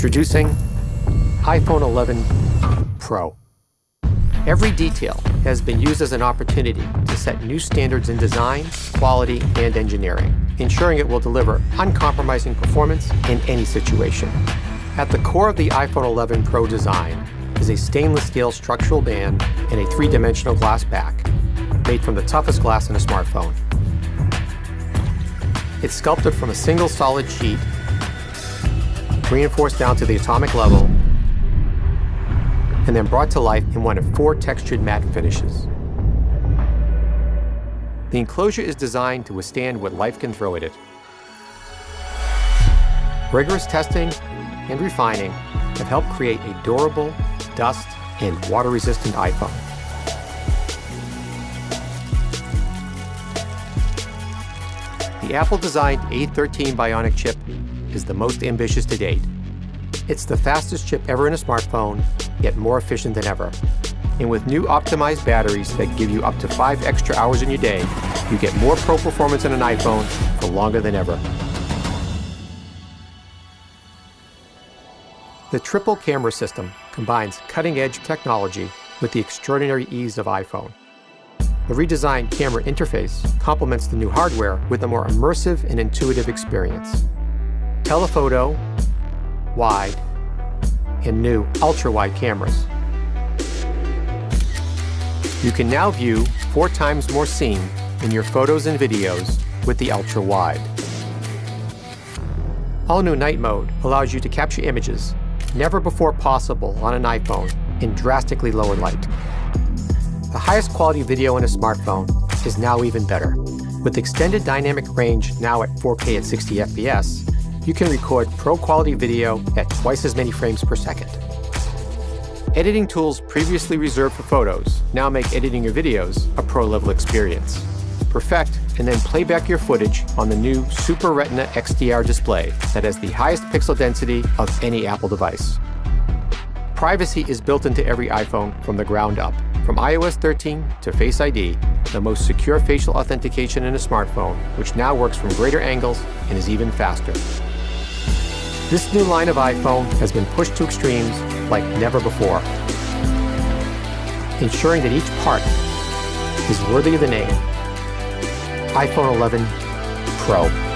Introducing iPhone 11 Pro. Every detail has been used as an opportunity to set new standards in design, quality, and engineering, ensuring it will deliver uncompromising performance in any situation. At the core of the iPhone 11 Pro design is a stainless steel structural band and a three-dimensional glass back, made from the toughest glass in a smartphone. It's sculpted from a single solid sheet, reinforced down to the atomic level, and then brought to life in one of 4 textured matte finishes. The enclosure is designed to withstand what life can throw at it. Rigorous testing and refining have helped create a durable, dust, and water-resistant iPhone. The Apple-designed A13 Bionic chip is the most ambitious to date. It's the fastest chip ever in a smartphone, yet more efficient than ever. And with new optimized batteries that give you up to 5 extra hours in your day, you get more pro performance in an iPhone for longer than ever. The triple camera system combines cutting-edge technology with the extraordinary ease of iPhone. The redesigned camera interface complements the new hardware with a more immersive and intuitive experience. Telephoto, wide, and new ultra-wide cameras. You can now view 4 times more scene in your photos and videos with the ultra-wide. All-new night mode allows you to capture images never before possible on an iPhone in drastically lower light. The highest quality video in a smartphone is now even better. With extended dynamic range now at 4K at 60 FPS, you can record pro-quality video at twice as many frames per second. Editing tools previously reserved for photos now make editing your videos a pro-level experience. Perfect and then play back your footage on the new Super Retina XDR display that has the highest pixel density of any Apple device. Privacy is built into every iPhone from the ground up. From iOS 13 to Face ID, the most secure facial authentication in a smartphone, which now works from greater angles and is even faster. This new line of iPhone has been pushed to extremes like never before, ensuring that each part is worthy of the name iPhone 11 Pro.